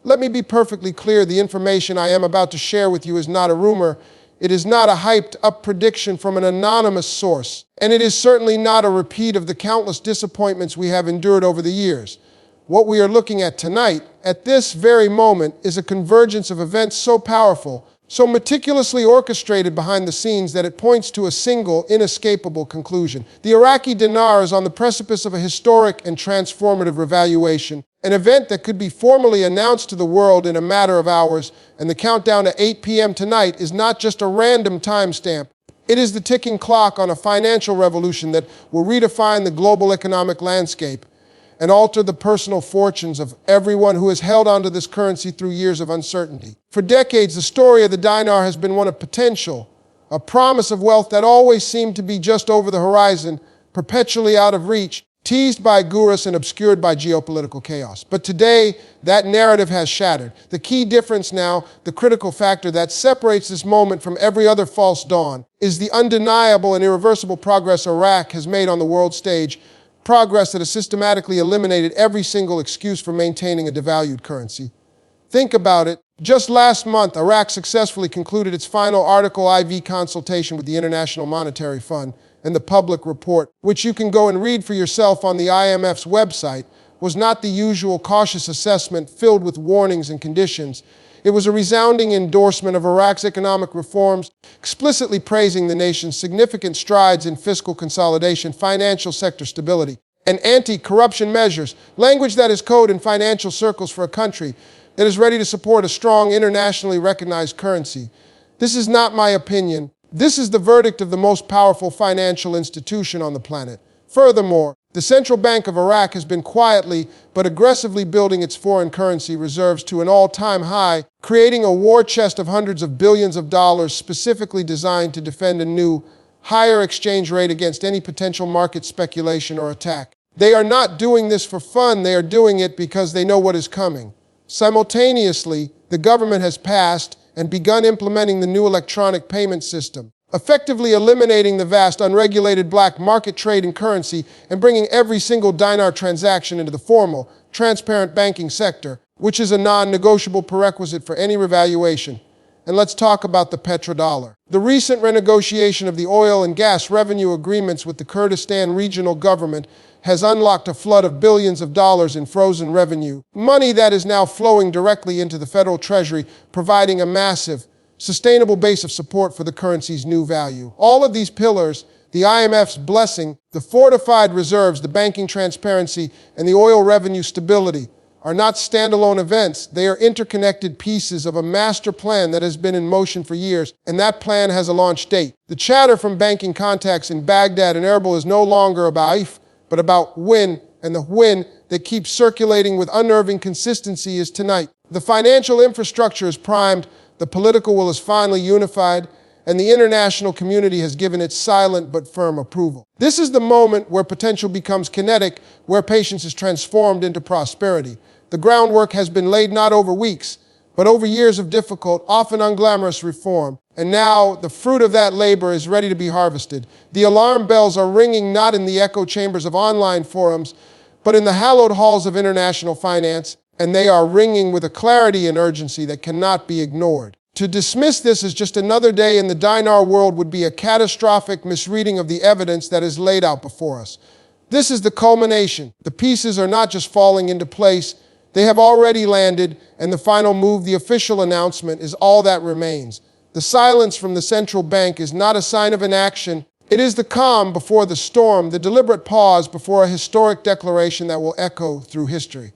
Let me be perfectly clear, the information I am about to share with you is not a rumor. It is not a hyped-up prediction from an anonymous source, and it is certainly not a repeat of the countless disappointments we have endured over the years. What we are looking at tonight, at this very moment, is a convergence of events so powerful, so meticulously orchestrated behind the scenes that it points to a single, inescapable conclusion. The Iraqi dinar is on the precipice of a historic and transformative revaluation, an event that could be formally announced to the world in a matter of hours, and the countdown to 8 p.m. tonight is not just a random timestamp. It is the ticking clock on a financial revolution that will redefine the global economic landscape and alter the personal fortunes of everyone who has held onto this currency through years of uncertainty. For decades, the story of the dinar has been one of potential, a promise of wealth that always seemed to be just over the horizon, perpetually out of reach, teased by gurus and obscured by geopolitical chaos. But today, that narrative has shattered. The key difference now, the critical factor that separates this moment from every other false dawn, is the undeniable and irreversible progress Iraq has made on the world stage, progress that has systematically eliminated every single excuse for maintaining a devalued currency. Think about it. Just last month, Iraq successfully concluded its final Article IV consultation with the International Monetary Fund, and the public report, which you can go and read for yourself on the IMF's website, was not the usual cautious assessment filled with warnings and conditions. It was a resounding endorsement of Iraq's economic reforms, explicitly praising the nation's significant strides in fiscal consolidation, financial sector stability, and anti-corruption measures, language that is code in financial circles for a country that is ready to support a strong, internationally recognized currency. This is not my opinion. This is the verdict of the most powerful financial institution on the planet. Furthermore, the Central Bank of Iraq has been quietly but aggressively building its foreign currency reserves to an all-time high, creating a war chest of hundreds of billions of dollars specifically designed to defend a new, higher exchange rate against any potential market speculation or attack. They are not doing this for fun, they are doing it because they know what is coming. Simultaneously, the government has passed and begun implementing the new electronic payment system, effectively eliminating the vast unregulated black market trade in currency and bringing every single dinar transaction into the formal, transparent banking sector, which is a non-negotiable prerequisite for any revaluation. And let's talk about the petrodollar. The recent renegotiation of the oil and gas revenue agreements with the Kurdistan regional government has unlocked a flood of billions of dollars in frozen revenue, money that is now flowing directly into the federal treasury, providing a massive, sustainable base of support for the currency's new value. All of these pillars, the IMF's blessing, the fortified reserves, the banking transparency, and the oil revenue stability, are not standalone events. They are interconnected pieces of a master plan that has been in motion for years, and that plan has a launch date. The chatter from banking contacts in Baghdad and Erbil is no longer about if, but about when, and the when that keeps circulating with unnerving consistency is tonight. The financial infrastructure is primed, the political will is finally unified, and the international community has given its silent but firm approval. This is the moment where potential becomes kinetic, where patience is transformed into prosperity. The groundwork has been laid not over weeks, but over years of difficult, often unglamorous reform. And now the fruit of that labor is ready to be harvested. The alarm bells are ringing not in the echo chambers of online forums, but in the hallowed halls of international finance, and they are ringing with a clarity and urgency that cannot be ignored. To dismiss this as just another day in the dinar world would be a catastrophic misreading of the evidence that is laid out before us. This is the culmination. The pieces are not just falling into place, they have already landed, and the final move, the official announcement, is all that remains. The silence from the central bank is not a sign of inaction. It is the calm before the storm, the deliberate pause before a historic declaration that will echo through history.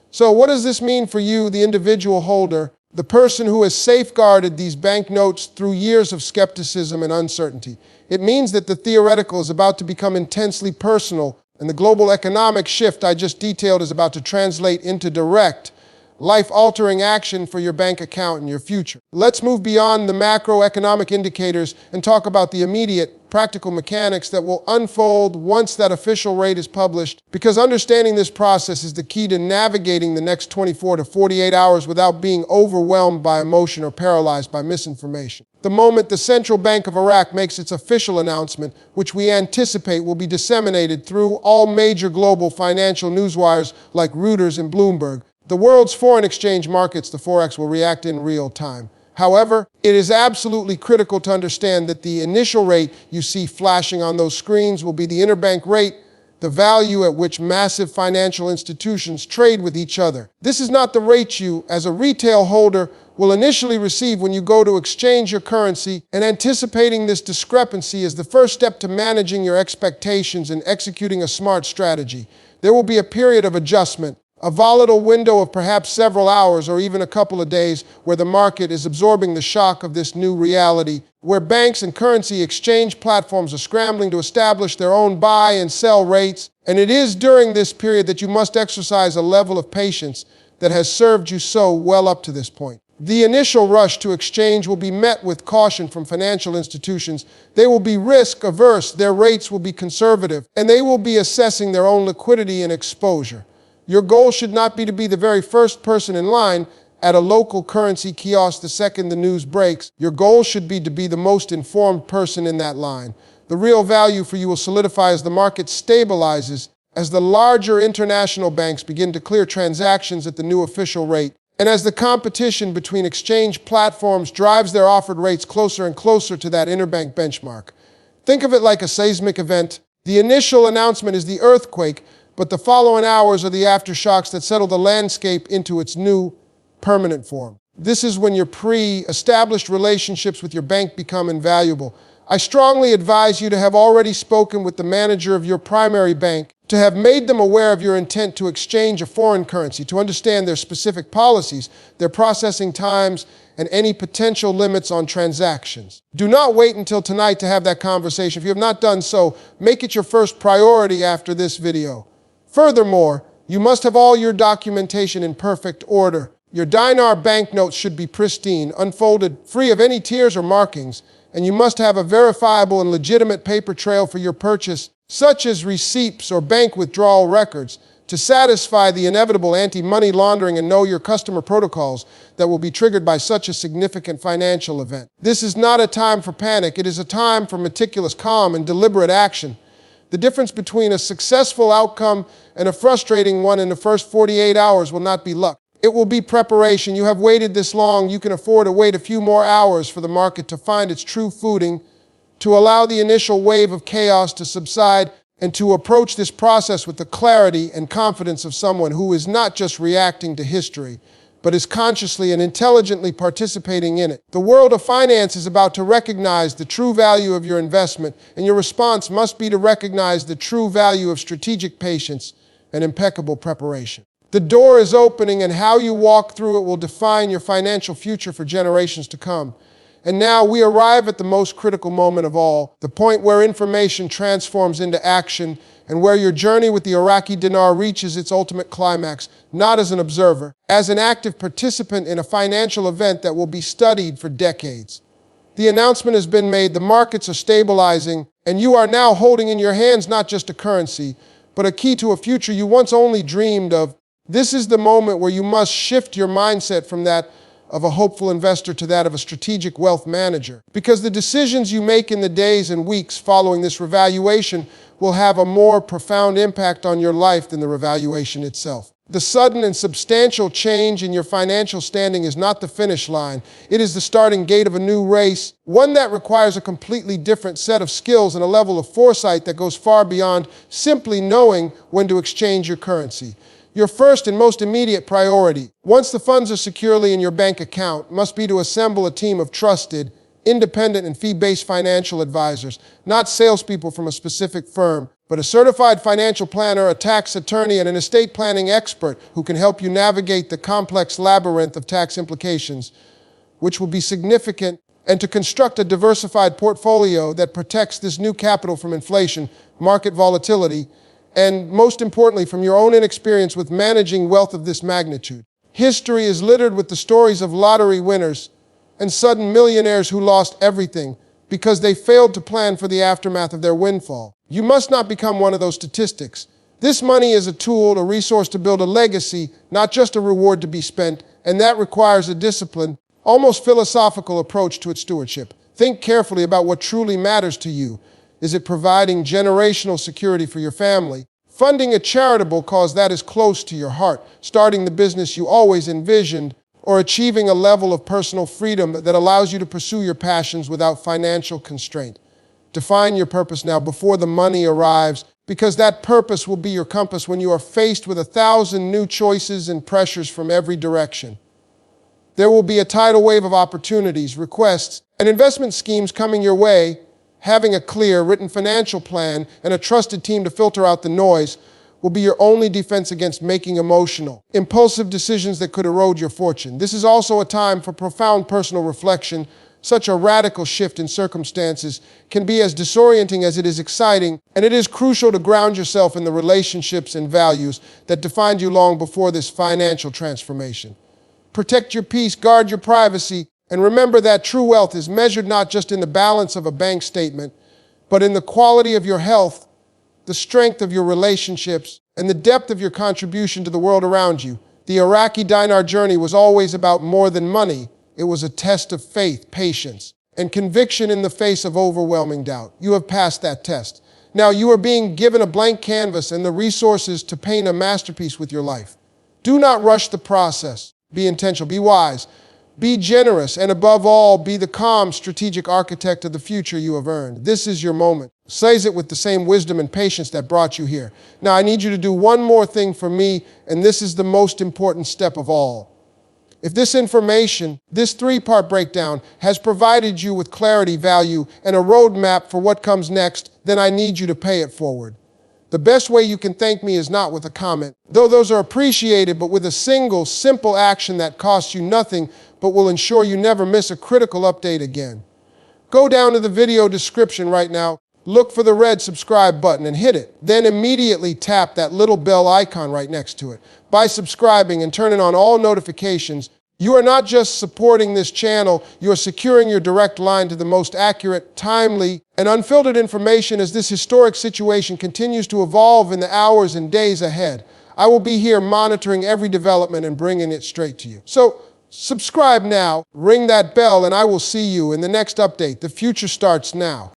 So what does this mean for you, the individual holder, the person who has safeguarded these banknotes through years of skepticism and uncertainty? It means that the theoretical is about to become intensely personal, and the global economic shift I just detailed is about to translate into direct, life-altering action for your bank account and your future. Let's move beyond the macroeconomic indicators and talk about the immediate, practical mechanics that will unfold once that official rate is published, because understanding this process is the key to navigating the next 24 to 48 hours without being overwhelmed by emotion or paralyzed by misinformation. The moment the Central Bank of Iraq makes its official announcement, which we anticipate will be disseminated through all major global financial newswires like Reuters and Bloomberg, The world's foreign exchange markets, the Forex, will react in real time. However, it is absolutely critical to understand that the initial rate you see flashing on those screens will be the interbank rate, the value at which massive financial institutions trade with each other. This is not the rate you, as a retail holder, will initially receive when you go to exchange your currency, and anticipating this discrepancy is the first step to managing your expectations and executing a smart strategy. There will be a period of adjustment, a volatile window of perhaps several hours or even a couple of days where the market is absorbing the shock of this new reality, where banks and currency exchange platforms are scrambling to establish their own buy and sell rates. And it is during this period that you must exercise a level of patience that has served you so well up to this point. The initial rush to exchange will be met with caution from financial institutions. They will be risk averse, their rates will be conservative, and they will be assessing their own liquidity and exposure. Your goal should not be to be the very first person in line at a local currency kiosk the second the news breaks. Your goal should be to be the most informed person in that line. The real value for you will solidify as the market stabilizes, as the larger international banks begin to clear transactions at the new official rate, and as the competition between exchange platforms drives their offered rates closer and closer to that interbank benchmark. Think of it like a seismic event. The initial announcement is the earthquake, but the following hours are the aftershocks that settle the landscape into its new, permanent form. This is when your pre-established relationships with your bank become invaluable. I strongly advise you to have already spoken with the manager of your primary bank, to have made them aware of your intent to exchange a foreign currency, to understand their specific policies, their processing times, and any potential limits on transactions. Do not wait until tonight to have that conversation. If you have not done so, make it your first priority after this video. Furthermore, you must have all your documentation in perfect order. Your dinar banknotes should be pristine, unfolded, free of any tears or markings, and you must have a verifiable and legitimate paper trail for your purchase, such as receipts or bank withdrawal records, to satisfy the inevitable anti-money laundering and know your customer protocols that will be triggered by such a significant financial event. This is not a time for panic. It is a time for meticulous, calm, and deliberate action. The difference between a successful outcome and a frustrating one in the first 48 hours will not be luck. It will be preparation. You have waited this long, you can afford to wait a few more hours for the market to find its true footing, to allow the initial wave of chaos to subside, and to approach this process with the clarity and confidence of someone who is not just reacting to history, but is consciously and intelligently participating in it. The world of finance is about to recognize the true value of your investment, and your response must be to recognize the true value of strategic patience and impeccable preparation. The door is opening, and how you walk through it will define your financial future for generations to come. And now we arrive at the most critical moment of all, the point where information transforms into action and where your journey with the Iraqi dinar reaches its ultimate climax, not as an observer, as an active participant in a financial event that will be studied for decades. The announcement has been made, the markets are stabilizing, and you are now holding in your hands not just a currency, but a key to a future you once only dreamed of. This is the moment where you must shift your mindset from that of a hopeful investor to that of a strategic wealth manager. Because the decisions you make in the days and weeks following this revaluation will have a more profound impact on your life than the revaluation itself. The sudden and substantial change in your financial standing is not the finish line. It is the starting gate of a new race, one that requires a completely different set of skills and a level of foresight that goes far beyond simply knowing when to exchange your currency. Your first and most immediate priority, once the funds are securely in your bank account, must be to assemble a team of trusted, independent, and fee-based financial advisors, not salespeople from a specific firm, but a certified financial planner, a tax attorney, and an estate planning expert who can help you navigate the complex labyrinth of tax implications, which will be significant, and to construct a diversified portfolio that protects this new capital from inflation, market volatility, and most importantly, from your own inexperience with managing wealth of this magnitude. History is littered with the stories of lottery winners and sudden millionaires who lost everything because they failed to plan for the aftermath of their windfall. You must not become one of those statistics. This money is a tool, a resource to build a legacy, not just a reward to be spent, and that requires a disciplined, almost philosophical approach to its stewardship. Think carefully about what truly matters to you. Is it providing generational security for your family, funding a charitable cause that is close to your heart, starting the business you always envisioned, or achieving a level of personal freedom that allows you to pursue your passions without financial constraint. Define your purpose now before the money arrives, because that purpose will be your compass when you are faced with 1,000 new choices and pressures from every direction. There will be a tidal wave of opportunities, requests, and investment schemes coming your way. Having a clear, written financial plan and a trusted team to filter out the noise will be your only defense against making emotional, impulsive decisions that could erode your fortune. This is also a time for profound personal reflection. Such a radical shift in circumstances can be as disorienting as it is exciting, and it is crucial to ground yourself in the relationships and values that defined you long before this financial transformation. Protect your peace, guard your privacy, and remember that true wealth is measured not just in the balance of a bank statement, but in the quality of your health, the strength of your relationships, and the depth of your contribution to the world around you. The Iraqi Dinar journey was always about more than money. It was a test of faith, patience, and conviction in the face of overwhelming doubt. You have passed that test. Now you are being given a blank canvas and the resources to paint a masterpiece with your life. Do not rush the process. Be intentional, be wise, be generous, and above all, be the calm, strategic architect of the future you have earned. This is your moment. Seize it with the same wisdom and patience that brought you here. Now I need you to do one more thing for me, and this is the most important step of all. If this information, this 3-part breakdown, has provided you with clarity, value, and a roadmap for what comes next, then I need you to pay it forward. The best way you can thank me is not with a comment, though those are appreciated, but with a single, simple action that costs you nothing, but will ensure you never miss a critical update again. Go down to the video description right now, look for the red subscribe button and hit it. Then immediately tap that little bell icon right next to it. By subscribing and turning on all notifications, you are not just supporting this channel, you are securing your direct line to the most accurate, timely, and unfiltered information as this historic situation continues to evolve in the hours and days ahead. I will be here monitoring every development and bringing it straight to you. So, subscribe now, ring that bell, and I will see you in the next update. The future starts now.